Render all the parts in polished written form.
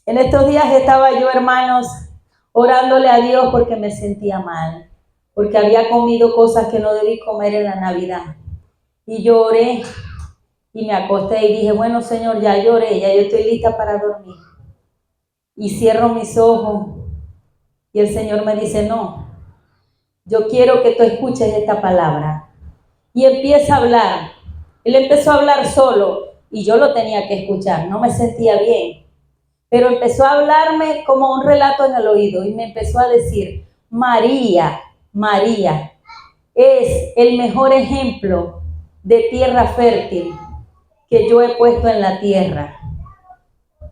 En estos días estaba yo, hermanos, orándole a Dios porque me sentía mal, porque había comido cosas que no debí comer en la Navidad. Y yo oré y me acosté y dije, bueno, Señor, ya lloré, ya yo estoy lista para dormir. Y cierro mis ojos y el Señor me dice, no, yo quiero que tú escuches esta palabra. Y empieza a hablar. Él empezó a hablar solo y yo lo tenía que escuchar, no me sentía bien. Pero empezó a hablarme como un relato en el oído y me empezó a decir, María, María, es el mejor ejemplo de tierra fértil que yo he puesto en la tierra.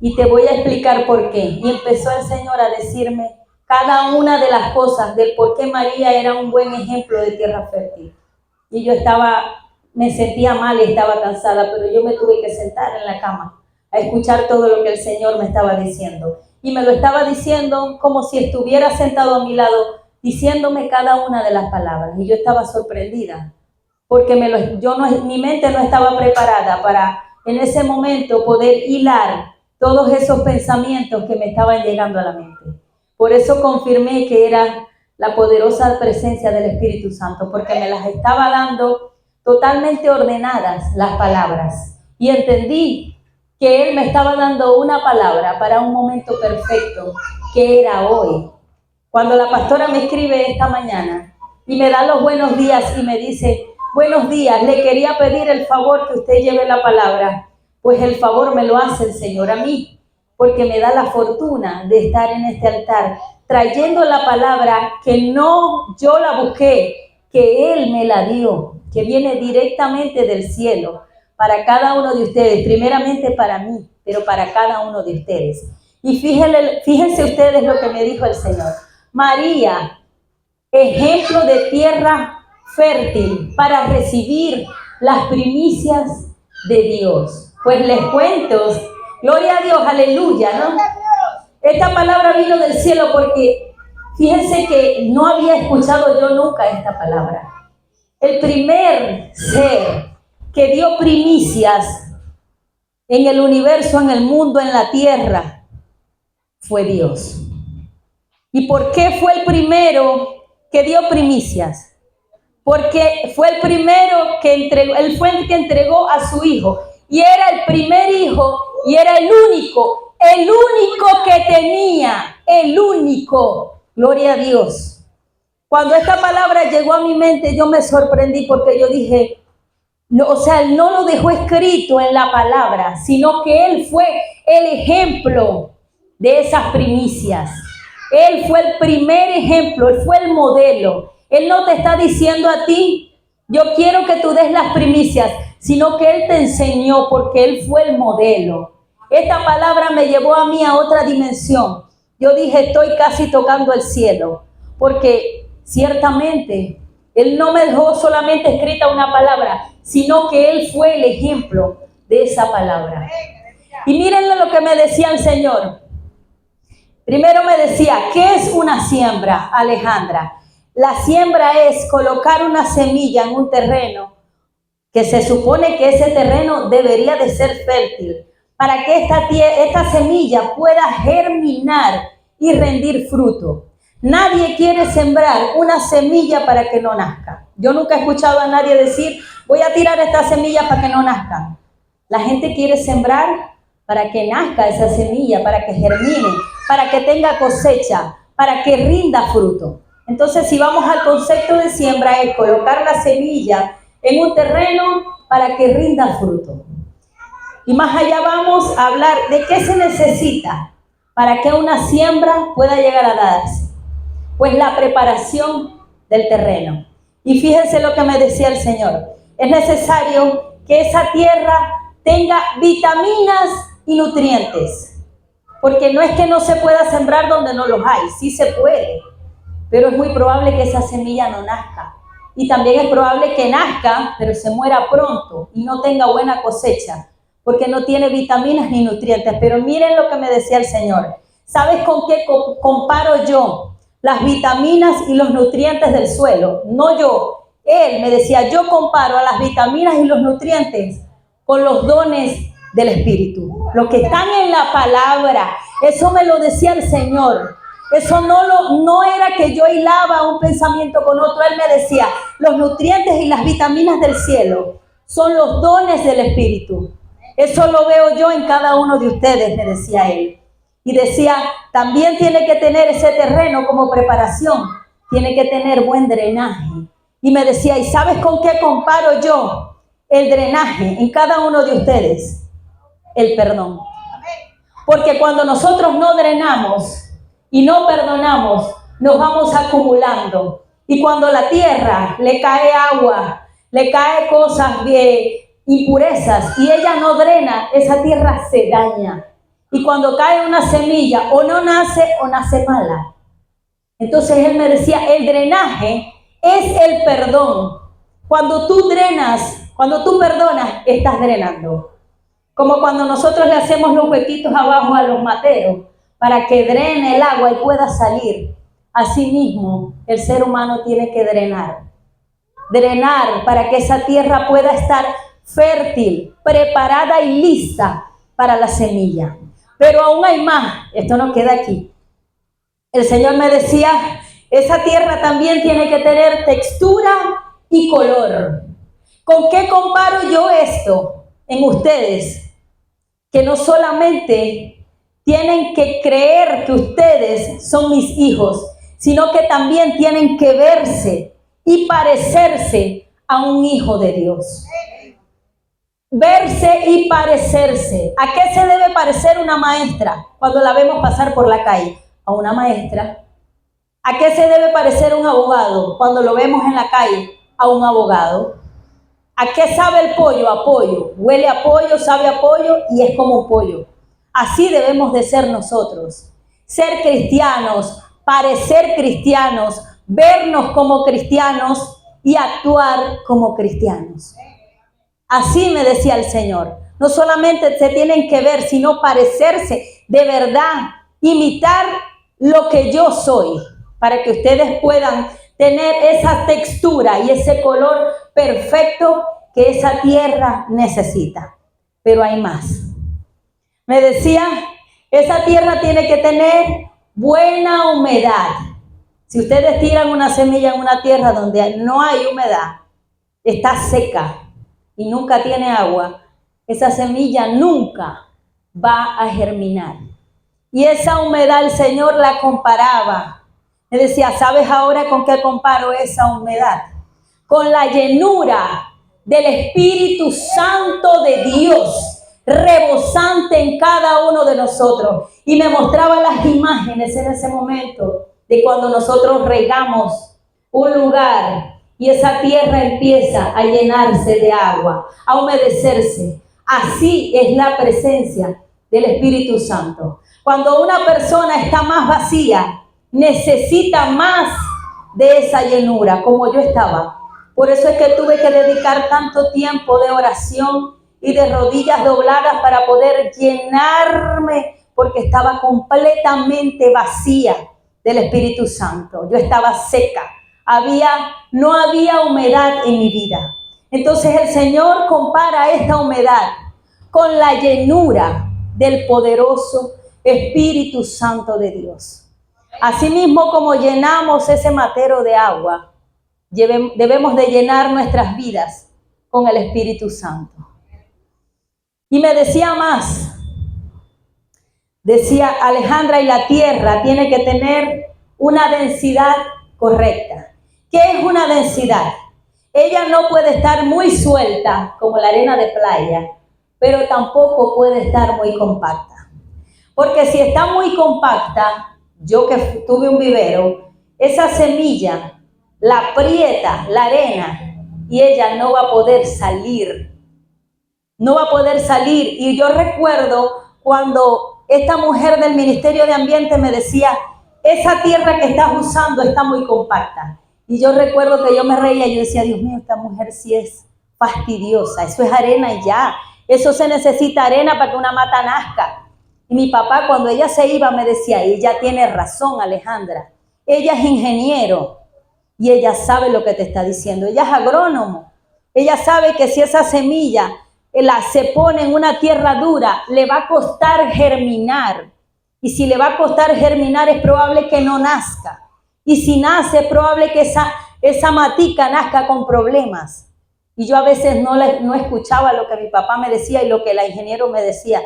Y te voy a explicar por qué. Y empezó el Señor a decirme cada una de las cosas del por qué María era un buen ejemplo de tierra fértil. Y yo me sentía mal y estaba cansada, pero yo me tuve que sentar en la cama a escuchar todo lo que el Señor me estaba diciendo. Y me lo estaba diciendo como si estuviera sentado a mi lado, diciéndome cada una de las palabras. Y yo estaba sorprendida, porque mi mente no estaba preparada para en ese momento poder hilar todos esos pensamientos que me estaban llegando a la mente. Por eso confirmé que era la poderosa presencia del Espíritu Santo, porque me las estaba dando totalmente ordenadas las palabras. Y entendí que Él me estaba dando una palabra para un momento perfecto, que era hoy. Cuando la pastora me escribe esta mañana y me da los buenos días y me dice, buenos días, le quería pedir el favor que usted lleve la palabra. Pues el favor me lo hace el Señor a mí, porque me da la fortuna de estar en este altar, trayendo la palabra que no yo la busqué, que Él me la dio, que viene directamente del cielo, para cada uno de ustedes, primeramente para mí, pero para cada uno de ustedes. Y fíjense ustedes lo que me dijo el Señor. María, ejemplo de tierra fértil para recibir las primicias de Dios. Pues les cuento, gloria a Dios, aleluya, ¿no? Esta palabra vino del cielo porque fíjense que no había escuchado yo nunca esta palabra. El primer ser que dio primicias en el universo, en el mundo, en la tierra, fue Dios. ¿Y por qué fue el primero que dio primicias? Porque fue el primero que entregó, él fue el que entregó a su hijo. Y era el primer hijo y era el único que tenía, el único. Gloria a Dios. Cuando esta palabra llegó a mi mente, yo me sorprendí porque yo dije, no, o sea, él no lo dejó escrito en la palabra, sino que él fue el ejemplo de esas primicias. Él fue el primer ejemplo, él fue el modelo. Él no te está diciendo a ti, yo quiero que tú des las primicias, sino que él te enseñó porque él fue el modelo. Esta palabra me llevó a mí a otra dimensión. Yo dije, estoy casi tocando el cielo, porque ciertamente él no me dejó solamente escrita una palabra, sino que él fue el ejemplo de esa palabra. Y mírenle lo que me decía el Señor. Primero me decía, ¿qué es una siembra, Alejandra? La siembra es colocar una semilla en un terreno que se supone que ese terreno debería de ser fértil para que esta semilla pueda germinar y rendir fruto. Nadie quiere sembrar una semilla para que no nazca. Yo nunca he escuchado a nadie decir, voy a tirar esta semilla para que no nazcan. La gente quiere sembrar para que nazca esa semilla, para que germine, para que tenga cosecha, para que rinda fruto. Entonces, si vamos al concepto de siembra, es colocar la semilla en un terreno para que rinda fruto. Y más allá vamos a hablar de qué se necesita para que una siembra pueda llegar a darse. Pues la preparación del terreno. Y fíjense lo que me decía el Señor. Es necesario que esa tierra tenga vitaminas y nutrientes. Porque no es que no se pueda sembrar donde no los hay, sí se puede. Pero es muy probable que esa semilla no nazca. Y también es probable que nazca, pero se muera pronto y no tenga buena cosecha, porque no tiene vitaminas ni nutrientes. Pero miren lo que me decía el Señor. ¿Sabes con qué comparo yo las vitaminas y los nutrientes del suelo? No yo. Él me decía, yo comparo a las vitaminas y los nutrientes con los dones del Espíritu. Los que están en la palabra. Eso me lo decía el Señor. Eso no era que yo hilaba un pensamiento con otro. Él me decía, los nutrientes y las vitaminas del cielo son los dones del Espíritu. Eso lo veo yo en cada uno de ustedes, me decía él. Y decía, también tiene que tener ese terreno como preparación. Tiene que tener buen drenaje. Y me decía, ¿y sabes con qué comparo yo el drenaje en cada uno de ustedes? El perdón. Porque cuando nosotros no drenamos y no perdonamos, nos vamos acumulando. Y cuando la tierra le cae agua, le cae cosas impurezas y ella no drena, esa tierra se daña. Y cuando cae una semilla, o no nace o nace mala. Entonces él me decía, el drenaje es el perdón. Cuando tú drenas, cuando tú perdonas, estás drenando. Como cuando nosotros le hacemos los huequitos abajo a los materos para que drene el agua y pueda salir. Asimismo, el ser humano tiene que drenar. Drenar para que esa tierra pueda estar fértil, preparada y lista para la semilla. Pero aún hay más. Esto no queda aquí. El Señor me decía, esa tierra también tiene que tener textura y color. ¿Con qué comparo yo esto en ustedes? Que no solamente tienen que creer que ustedes son mis hijos, sino que también tienen que verse y parecerse a un hijo de Dios. Verse y parecerse. ¿A qué se debe parecer una maestra cuando la vemos pasar por la calle? A una maestra. ¿A qué se debe parecer un abogado cuando lo vemos en la calle? A un abogado. ¿A qué sabe el pollo? A pollo. Huele a pollo, sabe a pollo y es como un pollo. Así debemos de ser nosotros. Ser cristianos, parecer cristianos, vernos como cristianos y actuar como cristianos. Así me decía el Señor. No solamente se tienen que ver, sino parecerse de verdad, imitar lo que yo soy, para que ustedes puedan tener esa textura y ese color perfecto que esa tierra necesita. Pero hay más. Me decía, esa tierra tiene que tener buena humedad. Si ustedes tiran una semilla en una tierra donde no hay humedad, está seca y nunca tiene agua, esa semilla nunca va a germinar. Y esa humedad el Señor la comparaba. Me decía, ¿sabes ahora con qué comparo esa humedad? Con la llenura del Espíritu Santo de Dios, rebosante en cada uno de nosotros. Y me mostraba las imágenes en ese momento de cuando nosotros regamos un lugar y esa tierra empieza a llenarse de agua, a humedecerse. Así es la presencia del Espíritu Santo. Cuando una persona está más vacía, necesita más de esa llenura, como yo estaba. Por eso es que tuve que dedicar tanto tiempo de oración y de rodillas dobladas para poder llenarme, porque estaba completamente vacía del Espíritu Santo. Yo estaba seca. No había humedad en mi vida. Entonces el Señor compara esta humedad con la llenura del poderoso Espíritu Santo de Dios. Asimismo, como llenamos ese matero de agua, debemos de llenar nuestras vidas con el Espíritu Santo. Y me decía más, decía Alejandra, y la tierra tiene que tener una densidad correcta. ¿Qué es una densidad? Ella no puede estar muy suelta como la arena de playa, pero tampoco puede estar muy compacta. Porque si está muy compacta, yo que tuve un vivero, esa semilla la aprieta la arena y ella no va a poder salir. No va a poder salir. Y yo recuerdo cuando esta mujer del Ministerio de Ambiente me decía, esa tierra que estás usando está muy compacta. Y yo recuerdo que yo me reía y yo decía, Dios mío, esta mujer sí es fastidiosa. Eso es arena y ya. Eso se necesita arena para que una mata nazca. Y mi papá, cuando ella se iba, me decía, ella tiene razón, Alejandra. Ella es ingeniero y ella sabe lo que te está diciendo. Ella es agrónomo. Ella sabe que si esa semilla se pone en una tierra dura, le va a costar germinar. Y si le va a costar germinar, es probable que no nazca. Y si nace, es probable que esa matica nazca con problemas. Y yo a veces no escuchaba lo que mi papá me decía y lo que el ingeniero me decía.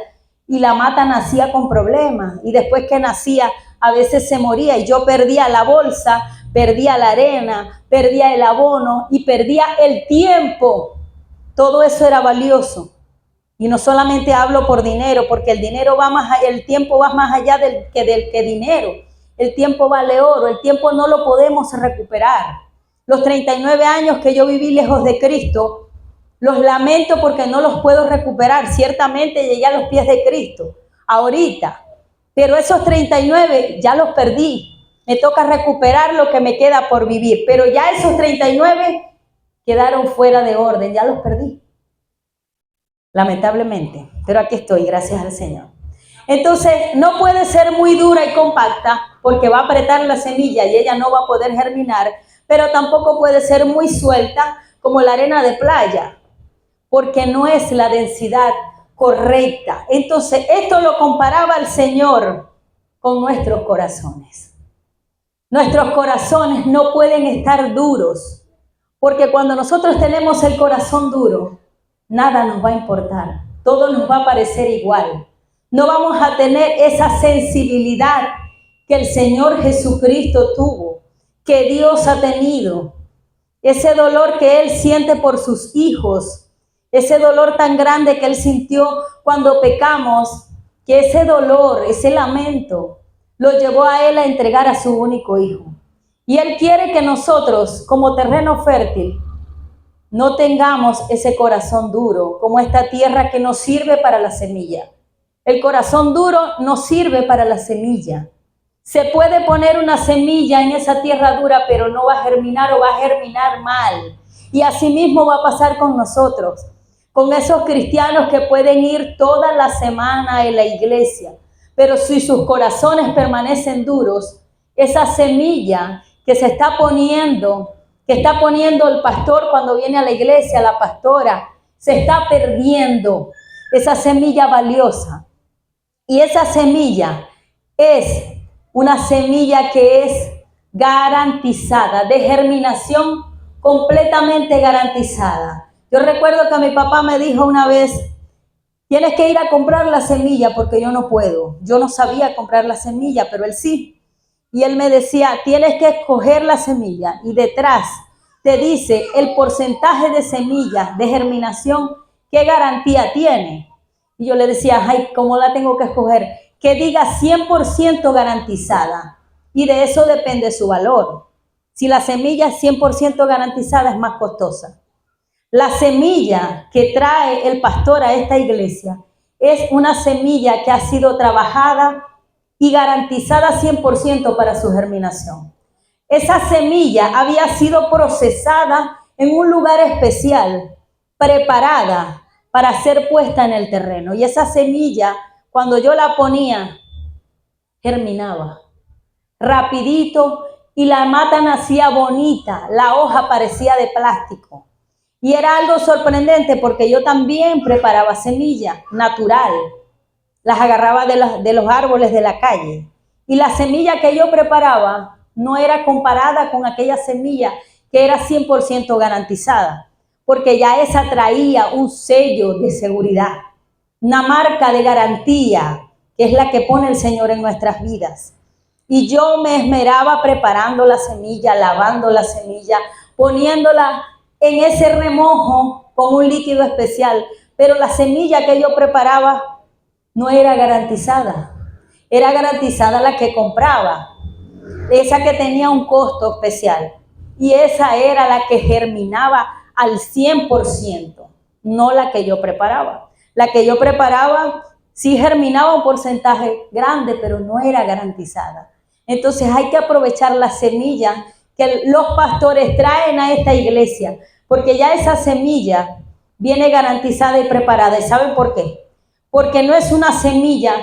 Y la mata nacía con problemas. Y después que nacía, a veces se moría. Y yo perdía la bolsa, perdía la arena, perdía el abono y perdía el tiempo. Todo eso era valioso. Y no solamente hablo por dinero, porque el dinero va más allá, el tiempo va más allá del que dinero. El tiempo vale oro, el tiempo no lo podemos recuperar. Los 39 años que yo viví lejos de Cristo, los lamento porque no los puedo recuperar. Ciertamente llegué a los pies de Cristo ahorita, pero esos 39 ya los perdí. Me toca recuperar lo que me queda por vivir, pero ya esos 39 quedaron fuera de orden, ya los perdí. Lamentablemente, pero aquí estoy, gracias al Señor. Entonces, no puede ser muy dura y compacta porque va a apretar la semilla y ella no va a poder germinar, pero tampoco puede ser muy suelta como la arena de playa, porque no es la densidad correcta. Entonces, esto lo comparaba el Señor con nuestros corazones. Nuestros corazones no pueden estar duros, porque cuando nosotros tenemos el corazón duro, nada nos va a importar, todo nos va a parecer igual. No vamos a tener esa sensibilidad que el Señor Jesucristo tuvo, que Dios ha tenido. Ese dolor que Él siente por sus hijos, ese dolor tan grande que Él sintió cuando pecamos, que ese dolor, ese lamento, lo llevó a Él a entregar a su único hijo. Y Él quiere que nosotros, como terreno fértil, no tengamos ese corazón duro, como esta tierra que no sirve para la semilla. El corazón duro no sirve para la semilla. Se puede poner una semilla en esa tierra dura, pero no va a germinar o va a germinar mal. Y así mismo va a pasar con nosotros, con esos cristianos que pueden ir toda la semana a la iglesia, pero si sus corazones permanecen duros, esa semilla que se está poniendo, que está poniendo el pastor cuando viene a la iglesia, la pastora, se está perdiendo esa semilla valiosa. Y esa semilla es una semilla que es garantizada, de germinación completamente garantizada. Yo recuerdo que mi papá me dijo una vez, tienes que ir a comprar la semilla porque yo no puedo. Yo no sabía comprar la semilla, pero él sí. Y él me decía, tienes que escoger la semilla y detrás te dice el porcentaje de semillas de germinación, qué garantía tiene. Y yo le decía, ay, ¿cómo la tengo que escoger? Que diga 100% garantizada. Y de eso depende su valor. Si la semilla es 100% garantizada, es más costosa. La semilla que trae el pastor a esta iglesia es una semilla que ha sido trabajada y garantizada 100% para su germinación. Esa semilla había sido procesada en un lugar especial, preparada para ser puesta en el terreno. Y esa semilla, cuando yo la ponía, germinaba rapidito y la mata nacía bonita, la hoja parecía de plástico. Y era algo sorprendente porque yo también preparaba semilla natural. Las agarraba de los árboles de la calle. Y la semilla que yo preparaba no era comparada con aquella semilla que era 100% garantizada, porque ya esa traía un sello de seguridad, una marca de garantía, que es la que pone el Señor en nuestras vidas. Y yo me esmeraba preparando la semilla, lavando la semilla, poniéndola en ese remojo con un líquido especial, pero la semilla que yo preparaba no era garantizada. Era garantizada la que compraba, esa que tenía un costo especial. Y esa era la que germinaba al 100%, no la que yo preparaba. La que yo preparaba sí germinaba un porcentaje grande, pero no era garantizada. Entonces hay que aprovechar la semilla que los pastores traen a esta iglesia, porque ya esa semilla viene garantizada y preparada. ¿Y saben por qué? Porque no es una semilla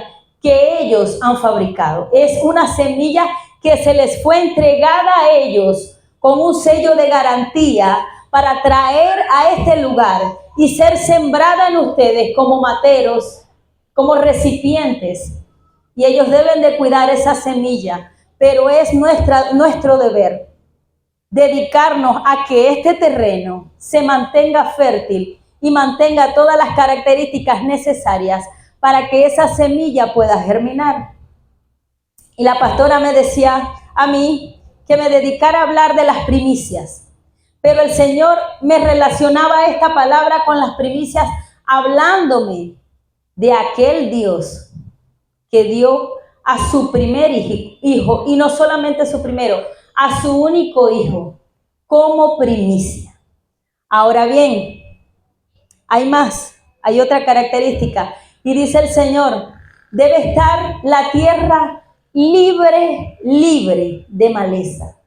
que ellos han fabricado, es una semilla que se les fue entregada a ellos con un sello de garantía para traer a este lugar y ser sembrada en ustedes como materos, como recipientes. Y ellos deben de cuidar esa semilla, pero es nuestro deber dedicarnos a que este terreno se mantenga fértil y mantenga todas las características necesarias para que esa semilla pueda germinar. Y la pastora me decía a mí que me dedicara a hablar de las primicias, pero el Señor me relacionaba esta palabra con las primicias hablándome de aquel Dios que dio a su primer hijo, y no solamente su primero, a su único hijo, como primicia. Ahora bien, hay más, hay otra característica, y dice el Señor, debe estar la tierra libre de maleza.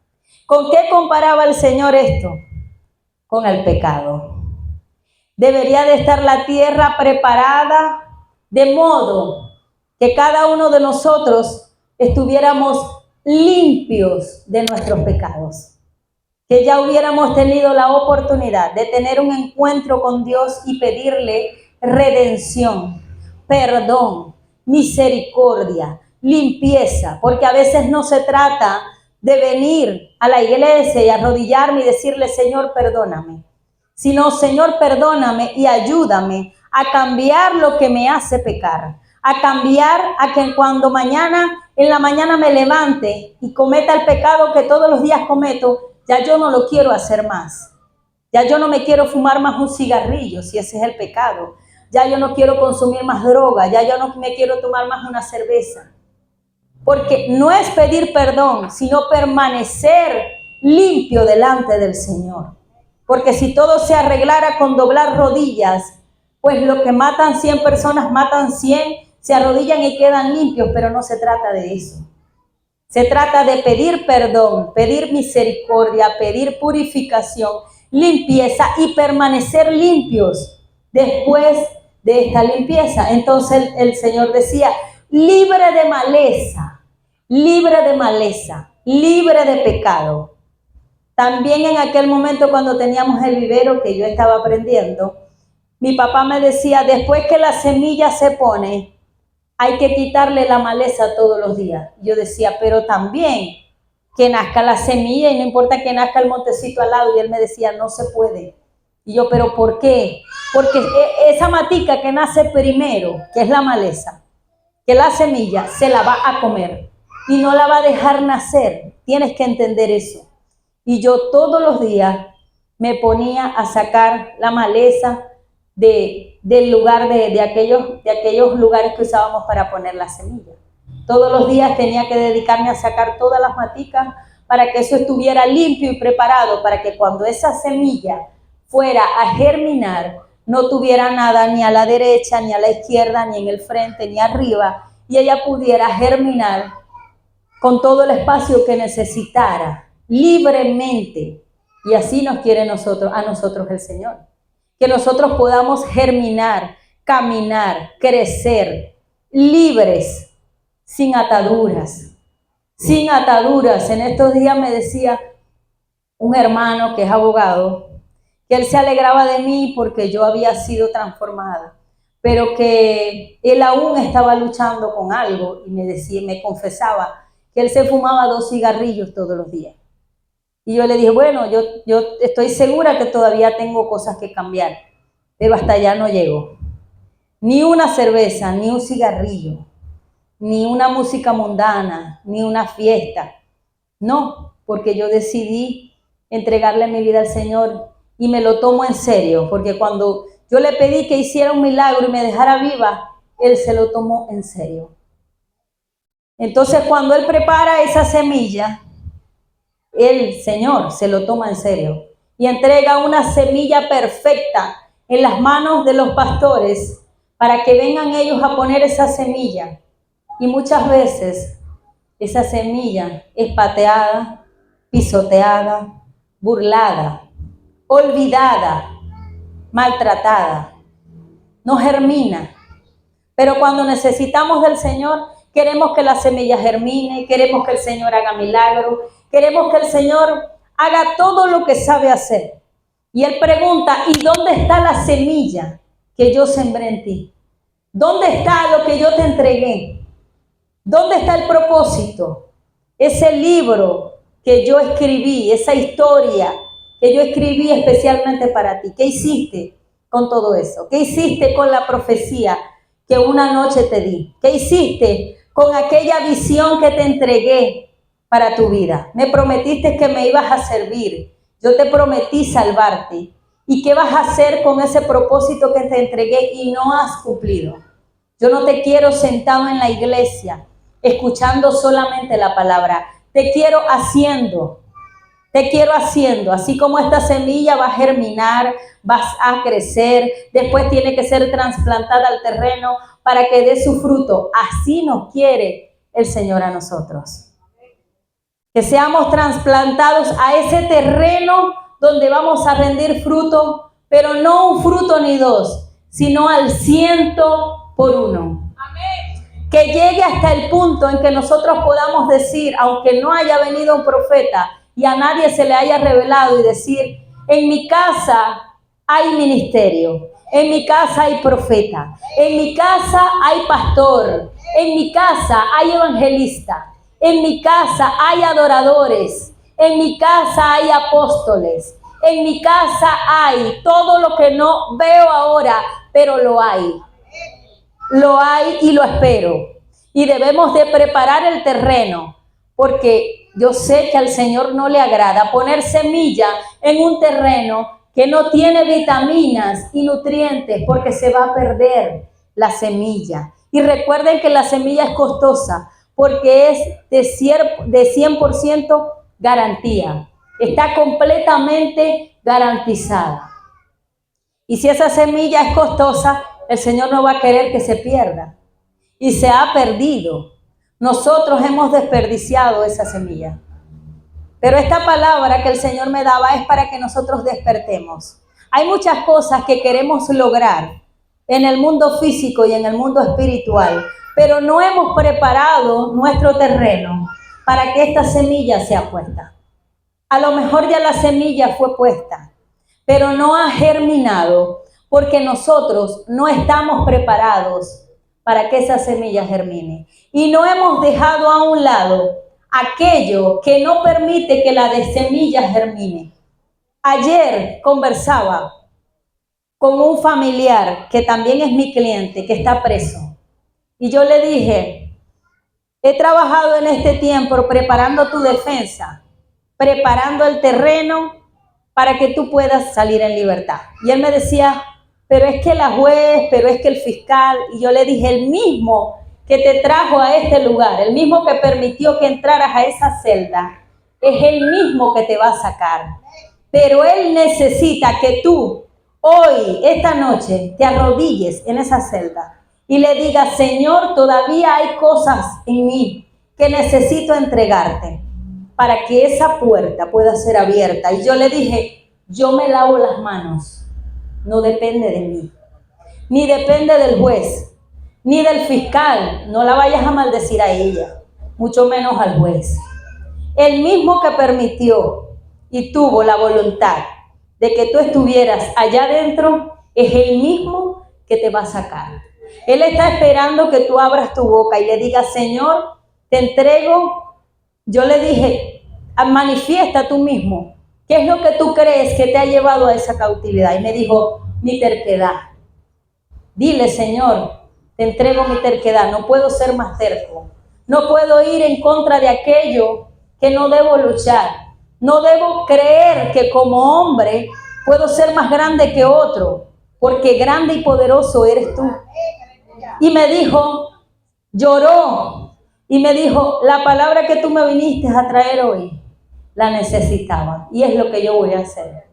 ¿Con qué comparaba el Señor esto? Con el pecado. Debería de estar la tierra preparada de modo que cada uno de nosotros estuviéramos limpios de nuestros pecados. Que ya hubiéramos tenido la oportunidad de tener un encuentro con Dios y pedirle redención, perdón, misericordia, limpieza, porque a veces no se trata de venir a la iglesia y arrodillarme y decirle, Señor, perdóname, sino, Señor, perdóname y ayúdame a cambiar lo que me hace pecar, a cambiar a que cuando en la mañana me levante y cometa el pecado que todos los días cometo, ya yo no lo quiero hacer más. Ya yo no me quiero fumar más un cigarrillo, si ese es el pecado. Ya yo no quiero consumir más droga, ya yo no me quiero tomar más una cerveza. Porque no es pedir perdón, sino permanecer limpio delante del Señor. Porque si todo se arreglara con doblar rodillas, pues lo que matan 100 personas, matan 100, se arrodillan y quedan limpios, pero no se trata de eso. Se trata de pedir perdón, pedir misericordia, pedir purificación, limpieza y permanecer limpios después de esta limpieza. Entonces el Señor decía, libre de maleza, libre de pecado. También en aquel momento cuando teníamos el vivero que yo estaba aprendiendo, mi papá me decía, después que la semilla se pone, hay que quitarle la maleza todos los días. Yo decía, pero también que nazca la semilla y no importa que nazca el montecito al lado. Y él me decía, no se puede. Y yo, pero ¿por qué? Porque esa matica que nace primero, que es la maleza, que la semilla se la va a comer y no la va a dejar nacer. Tienes que entender eso. Y yo todos los días me ponía a sacar la maleza del lugar de aquellos lugares que usábamos para poner la semilla. Todos los días tenía que dedicarme a sacar todas las maticas para que eso estuviera limpio y preparado, para que cuando esa semilla fuera a germinar, no tuviera nada ni a la derecha, ni a la izquierda, ni en el frente, ni arriba, y ella pudiera germinar con todo el espacio que necesitara, libremente. Y así nos quiere a nosotros el Señor. Que nosotros podamos germinar, caminar, crecer, libres, sin ataduras. Sin ataduras. En estos días me decía un hermano que es abogado, que él se alegraba de mí porque yo había sido transformada, pero que él aún estaba luchando con algo y me confesaba que él se fumaba 2 cigarrillos todos los días. Y yo le dije, bueno, yo estoy segura que todavía tengo cosas que cambiar, pero hasta allá no llego. Ni una cerveza, ni un cigarrillo, ni una música mundana, ni una fiesta. No, porque yo decidí entregarle mi vida al Señor y me lo tomo en serio, porque cuando yo le pedí que hiciera un milagro y me dejara viva, Él se lo tomó en serio. Entonces, cuando Él prepara esa semilla, el Señor se lo toma en serio y entrega una semilla perfecta en las manos de los pastores para que vengan ellos a poner esa semilla. Y muchas veces esa semilla es pateada, pisoteada, burlada, olvidada, maltratada, no germina. Pero cuando necesitamos del Señor, queremos que la semilla germine, queremos que el Señor haga milagros, queremos que el Señor haga todo lo que sabe hacer. Y él pregunta, ¿y dónde está la semilla que yo sembré en ti? ¿Dónde está lo que yo te entregué? ¿Dónde está el propósito? Ese libro que yo escribí, esa historia que yo escribí especialmente para ti. ¿Qué hiciste con todo eso? ¿Qué hiciste con la profecía que una noche te di? ¿Qué hiciste con aquella visión que te entregué para tu vida? Me prometiste que me ibas a servir. Yo te prometí salvarte. ¿Y qué vas a hacer con ese propósito que te entregué y no has cumplido? Yo no te quiero sentado en la iglesia, escuchando solamente la palabra. Te quiero haciendo. Te quiero haciendo. Así como esta semilla va a germinar, vas a crecer, después tiene que ser trasplantada al terreno para que dé su fruto. Así nos quiere el Señor a nosotros. Que seamos trasplantados a ese terreno donde vamos a rendir fruto, pero no un fruto ni dos, sino al 100%. Amén. Que llegue hasta el punto en que nosotros podamos decir, aunque no haya venido un profeta y a nadie se le haya revelado, y decir, en mi casa hay ministerio, en mi casa hay profeta, en mi casa hay pastor, en mi casa hay evangelista, en mi casa hay adoradores, en mi casa hay apóstoles, en mi casa hay todo lo que no veo ahora, pero lo hay. Lo hay y lo espero. Y debemos de preparar el terreno, porque yo sé que al Señor no le agrada poner semilla en un terreno que no tiene vitaminas y nutrientes, porque se va a perder la semilla. Y recuerden que la semilla es costosa, porque es de 100% garantía. Está completamente garantizada. Y si esa semilla es costosa, el Señor no va a querer que se pierda. Y se ha perdido. Nosotros hemos desperdiciado esa semilla. Pero esta palabra que el Señor me daba es para que nosotros despertemos. Hay muchas cosas que queremos lograr en el mundo físico y en el mundo espiritual, pero no hemos preparado nuestro terreno para que esta semilla sea puesta. A lo mejor ya la semilla fue puesta, pero no ha germinado porque nosotros no estamos preparados para que esa semilla germine. Y no hemos dejado a un lado aquello que no permite que la de semilla germine. Ayer conversaba con un familiar que también es mi cliente, que está preso. Y yo le dije, he trabajado en este tiempo preparando tu defensa, preparando el terreno para que tú puedas salir en libertad. Y él me decía, pero es que la juez, pero es que el fiscal. Y yo le dije, el mismo que te trajo a este lugar, el mismo que permitió que entraras a esa celda, es el mismo que te va a sacar. Pero él necesita que tú, hoy, esta noche, te arrodilles en esa celda y le digas, Señor, todavía hay cosas en mí que necesito entregarte para que esa puerta pueda ser abierta. Y yo le dije, yo me lavo las manos, no depende de mí, ni depende del juez, ni del fiscal, no la vayas a maldecir a ella, mucho menos al juez. El mismo que permitió y tuvo la voluntad de que tú estuvieras allá adentro, es el mismo que te va a sacar. Él está esperando que tú abras tu boca y le digas, Señor, te entrego. Yo le dije, manifiesta tú mismo, ¿qué es lo que tú crees que te ha llevado a esa cautividad? Y me dijo, mi terquedad. Dile, Señor, te entrego mi terquedad, no puedo ser más terco. No puedo ir en contra de aquello que no debo luchar. No debo creer que como hombre puedo ser más grande que otro, porque grande y poderoso eres tú. Y me dijo, lloró, y me dijo, la palabra que tú me viniste a traer hoy, la necesitaba, y es lo que yo voy a hacer.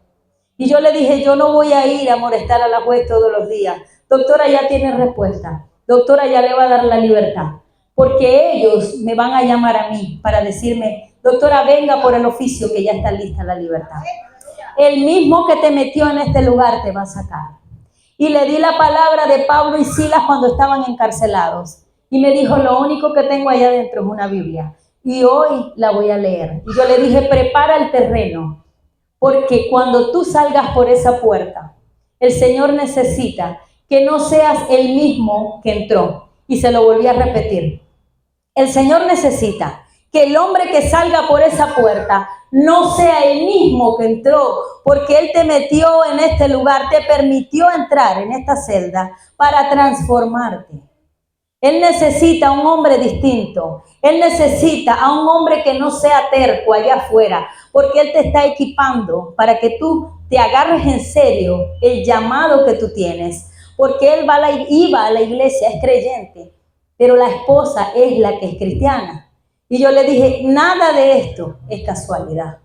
Y yo le dije, yo no voy a ir a molestar a la juez todos los días. Doctora, ya tiene respuesta. Doctora, ya le va a dar la libertad. Porque ellos me van a llamar a mí para decirme, doctora, venga por el oficio que ya está lista la libertad. El mismo que te metió en este lugar te va a sacar. Y le di la palabra de Pablo y Silas cuando estaban encarcelados. Y me dijo, lo único que tengo allá adentro es una Biblia. Y hoy la voy a leer. Y yo le dije, prepara el terreno. porque cuando tú salgas por esa puerta, el Señor necesita que no seas el mismo que entró. Y se lo volví a repetir. El Señor necesita que el hombre que salga por esa puerta no sea el mismo que entró, porque Él te metió en este lugar, te permitió entrar en esta celda para transformarte. Él necesita a un hombre distinto. Él necesita a un hombre que no sea terco allá afuera, porque Él te está equipando para que tú te agarres en serio el llamado que tú tienes. Porque Él iba a la iglesia, es creyente, pero la esposa es la que es cristiana. Y yo le dije, nada de esto es casualidad.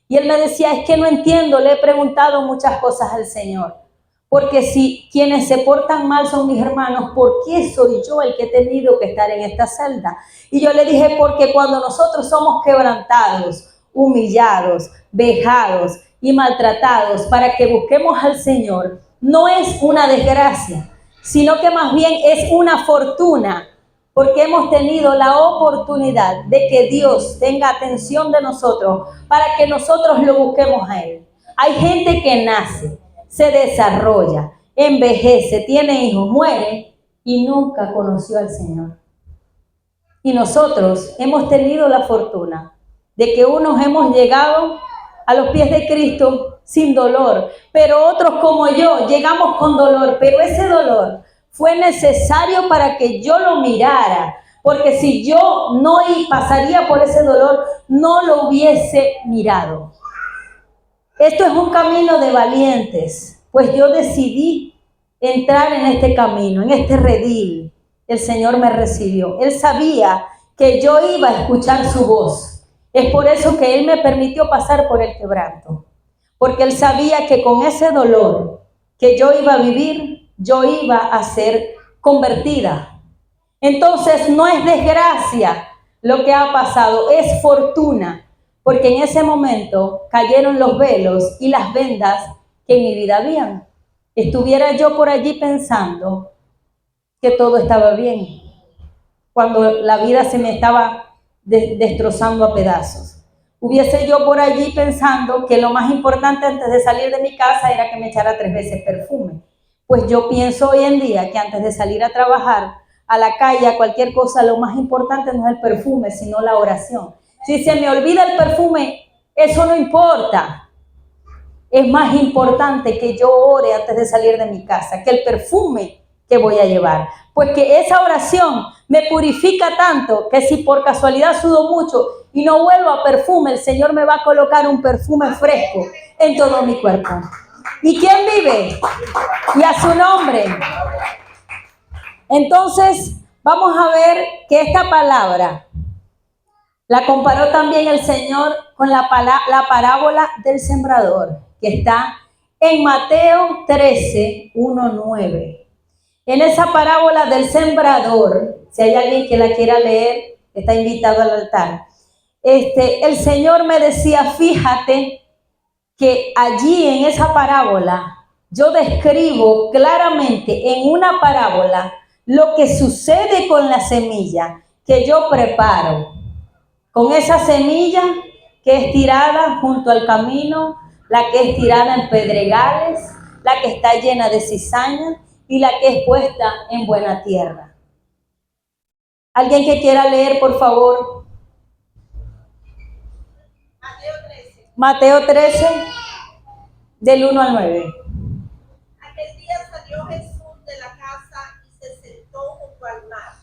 Y él me decía, es que no entiendo, le he preguntado muchas cosas al Señor. Porque si quienes se portan mal son mis hermanos, ¿por qué soy yo el que he tenido que estar en esta celda? Y yo le dije, porque cuando nosotros somos quebrantados, humillados, vejados y maltratados para que busquemos al Señor, no es una desgracia, sino que más bien es una fortuna, porque hemos tenido la oportunidad de que Dios tenga atención de nosotros para que nosotros lo busquemos a Él. Hay gente que nace, se desarrolla, envejece, tiene hijos, muere y nunca conoció al Señor. Y nosotros hemos tenido la fortuna de que unos hemos llegado a los pies de Cristo sin dolor, pero otros como yo llegamos con dolor, pero ese dolor fue necesario para que yo lo mirara, porque si yo no pasaría por ese dolor, no lo hubiese mirado. Esto es un camino de valientes, pues yo decidí entrar en este camino, en este redil. El Señor me recibió. Él sabía que yo iba a escuchar su voz. Es por eso que Él me permitió pasar por el quebranto, porque Él sabía que con ese dolor que yo iba a vivir, yo iba a ser convertida. Entonces no es desgracia lo que ha pasado, es fortuna, porque en ese momento cayeron los velos y las vendas que en mi vida habían. Estuviera yo por allí pensando que todo estaba bien, cuando la vida se me estaba destrozando a pedazos. Hubiese yo por allí pensando que lo más importante antes de salir de mi casa era que me echara 3 veces perfume. Pues yo pienso hoy en día que antes de salir a trabajar, a la calle, a cualquier cosa, lo más importante no es el perfume, sino la oración. Si se me olvida el perfume, eso no importa. Es más importante que yo ore antes de salir de mi casa, que el perfume que voy a llevar. Pues que esa oración me purifica tanto que si por casualidad sudo mucho y no vuelvo a perfume, el Señor me va a colocar un perfume fresco en todo mi cuerpo. ¿Y quién vive? Y a su nombre. Entonces, vamos a ver que esta palabra la comparó también el Señor con la parábola del sembrador, que está en Mateo 13, 1, 9. En esa parábola del sembrador, si hay alguien que la quiera leer, está invitado al altar. El Señor me decía, fíjate que allí en esa parábola, yo describo claramente en una parábola lo que sucede con la semilla que yo preparo. Con esa semilla que es tirada junto al camino, la que es tirada en pedregales, la que está llena de cizaña y la que es puesta en buena tierra. ¿Alguien que quiera leer, por favor? Mateo 13, del 1 al 9. Aquel día salió Jesús de la casa y se sentó junto al mar.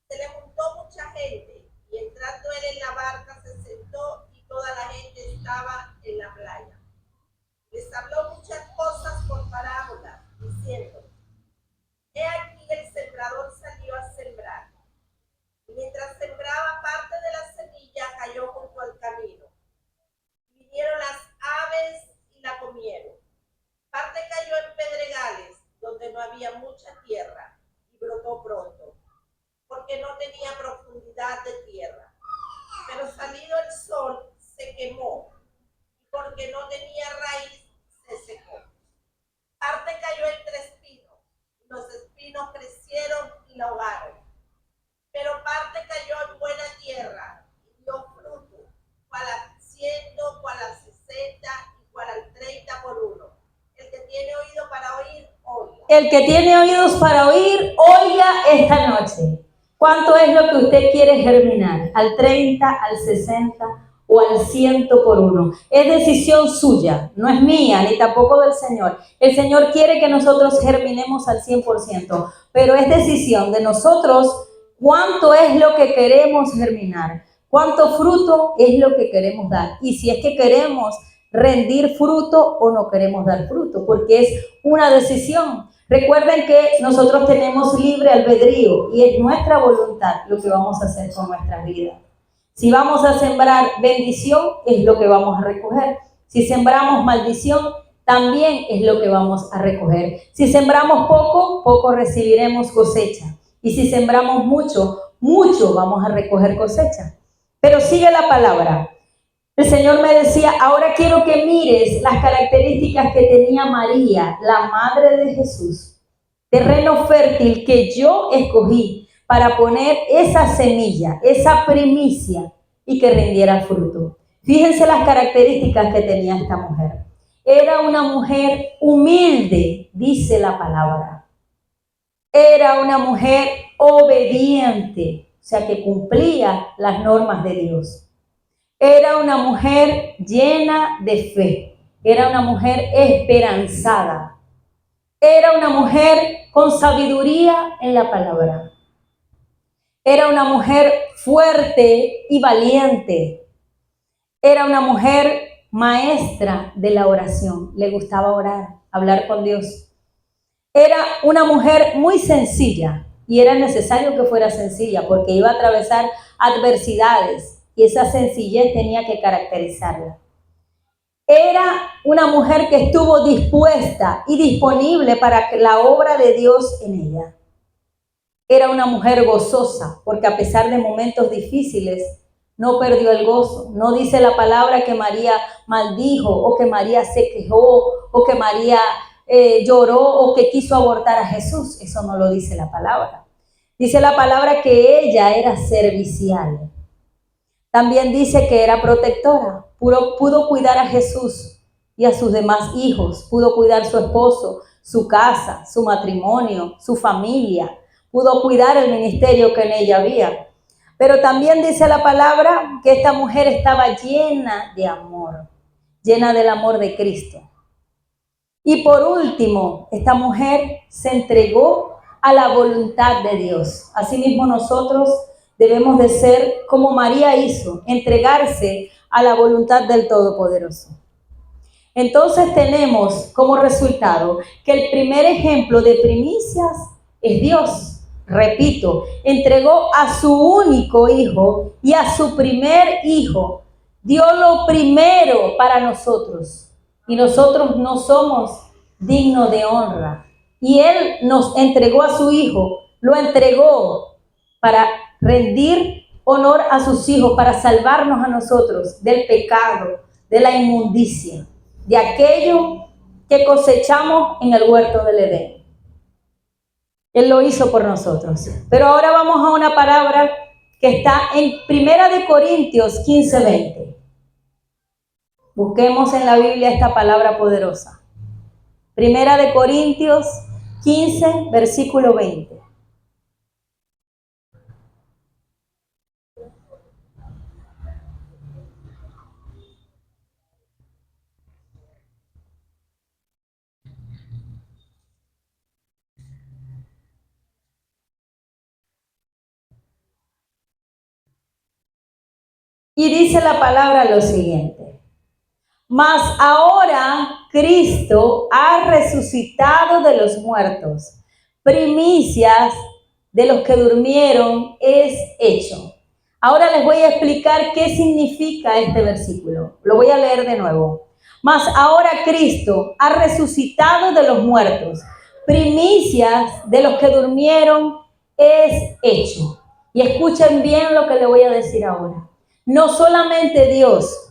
Se le juntó mucha gente y entrando él en la barca se sentó y toda la gente estaba en la playa. Les habló muchas cosas por parábolas, diciendo, he aquí el sembrador salió a sembrar. Y mientras sembraba, parte de la semilla cayó junto al camino. Vinieron las aves y la comieron. Parte cayó en pedregales, donde no había mucha tierra, y brotó pronto, porque no tenía profundidad de El que tiene oídos para oír, oiga esta noche. ¿Cuánto es lo que usted quiere germinar? ¿Al 30, al 60 o al 100 por uno? Es decisión suya, no es mía ni tampoco del Señor. El Señor quiere que nosotros germinemos al 100%, pero es decisión de nosotros cuánto es lo que queremos germinar, cuánto fruto es lo que queremos dar y si es que queremos rendir fruto o no queremos dar fruto, porque es una decisión. Recuerden que nosotros tenemos libre albedrío y es nuestra voluntad lo que vamos a hacer con nuestra vida. Si vamos a sembrar bendición, es lo que vamos a recoger. Si sembramos maldición, también es lo que vamos a recoger. Si sembramos poco, poco recibiremos cosecha. Y si sembramos mucho, mucho vamos a recoger cosecha. Pero sigue la palabra. El Señor me decía, ahora quiero que mires las características que tenía María, la madre de Jesús. Terreno fértil que yo escogí para poner esa semilla, esa primicia y que rindiera fruto. Fíjense las características que tenía esta mujer. Era una mujer humilde, dice la palabra. Era una mujer obediente, o sea que cumplía las normas de Dios. Era una mujer llena de fe. Era una mujer esperanzada. Era una mujer con sabiduría en la palabra. Era una mujer fuerte y valiente. Era una mujer maestra de la oración. Le gustaba orar, hablar con Dios. Era una mujer muy sencilla y era necesario que fuera sencilla porque iba a atravesar adversidades. Y esa sencillez tenía que caracterizarla. Era una mujer que estuvo dispuesta y disponible para la obra de Dios en ella. Era una mujer gozosa, porque a pesar de momentos difíciles, no perdió el gozo. No dice la palabra que María maldijo, o que María se quejó, o que María lloró, o que quiso abortar a Jesús. Eso no lo dice la palabra. Dice la palabra que ella era servicial. También dice que era protectora, pudo cuidar a Jesús y a sus demás hijos, pudo cuidar su esposo, su casa, su matrimonio, su familia, pudo cuidar el ministerio que en ella había. Pero también dice la palabra que esta mujer estaba llena de amor, llena del amor de Cristo. Y por último, esta mujer se entregó a la voluntad de Dios. Asimismo nosotros debemos de ser como María hizo, entregarse a la voluntad del Todopoderoso. Entonces tenemos como resultado que el primer ejemplo de primicias es Dios. Repito, entregó a su único hijo y a su primer hijo. Dio lo primero para nosotros y nosotros no somos dignos de honra. Y Él nos entregó a su hijo, lo entregó para rendir honor a sus hijos, para salvarnos a nosotros del pecado, de la inmundicia, de aquello que cosechamos en el huerto del Edén. Él lo hizo por nosotros. Pero ahora vamos a una palabra que está en 1 Corintios 15:20. Busquemos en la Biblia esta palabra poderosa. 1 Corintios 15, versículo 20. Y dice la palabra lo siguiente: mas ahora Cristo ha resucitado de los muertos, primicias de los que durmieron es hecho. Ahora les voy a explicar qué significa este versículo. Lo voy a leer de nuevo. Mas ahora Cristo ha resucitado de los muertos, primicias de los que durmieron es hecho. Y escuchen bien lo que le voy a decir ahora. No solamente Dios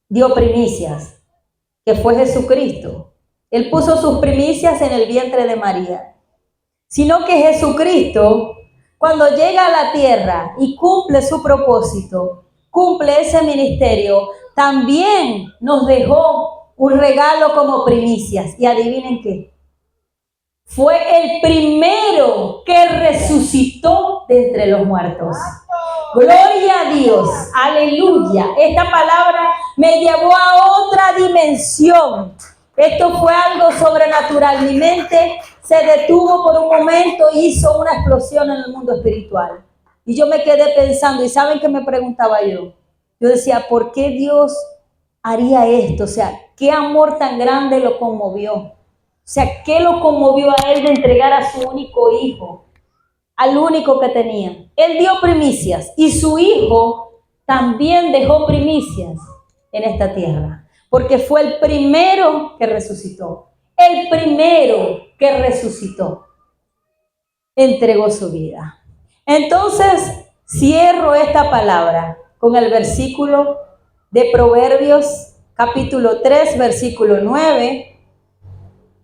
dio primicias, que fue Jesucristo. Él puso sus primicias en el vientre de María. Sino que Jesucristo, cuando llega a la tierra y cumple su propósito, cumple ese ministerio, también nos dejó un regalo como primicias. Y adivinen qué. fue el primero que resucitó de entre los muertos. Gloria a Dios, aleluya. Esta palabra me llevó a otra dimensión. Esto fue algo sobrenatural. Mi mente se detuvo por un momento y hizo una explosión en el mundo espiritual. Y yo me quedé pensando, ¿y saben qué me preguntaba yo? Yo decía, ¿por qué Dios haría esto? O sea, ¿qué amor tan grande lo conmovió? O sea, ¿qué lo conmovió a él de entregar a su único hijo? Al único que tenía. Él dio primicias y su hijo también dejó primicias en esta tierra, porque fue el primero que resucitó. El primero que resucitó entregó su vida. Entonces, cierro esta palabra con el versículo de Proverbios, capítulo 3, versículo 9,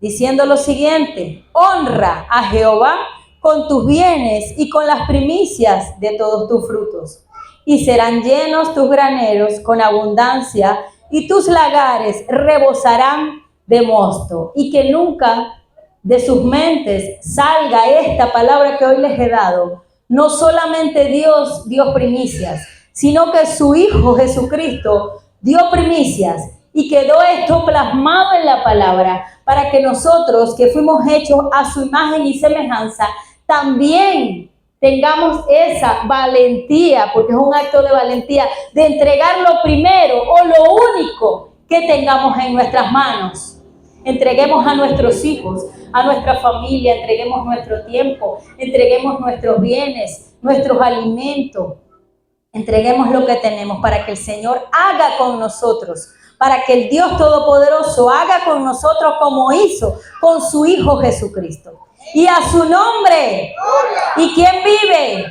diciendo lo siguiente: honra a Jehová con tus bienes y con las primicias de todos tus frutos, y serán llenos tus graneros con abundancia, y tus lagares rebosarán de mosto. Y que nunca de sus mentes salga esta palabra que hoy les he dado. No solamente Dios dio primicias, sino que su Hijo Jesucristo dio primicias, y quedó esto plasmado en la palabra para que nosotros, que fuimos hechos a su imagen y semejanza, también tengamos esa valentía, porque es un acto de valentía, de entregar lo primero o lo único que tengamos en nuestras manos. Entreguemos a nuestros hijos, a nuestra familia, entreguemos nuestro tiempo, entreguemos nuestros bienes, nuestros alimentos, entreguemos lo que tenemos para que el Señor haga con nosotros, para que el Dios Todopoderoso haga con nosotros como hizo con su Hijo Jesucristo. Y a su nombre. ¿Y quién vive?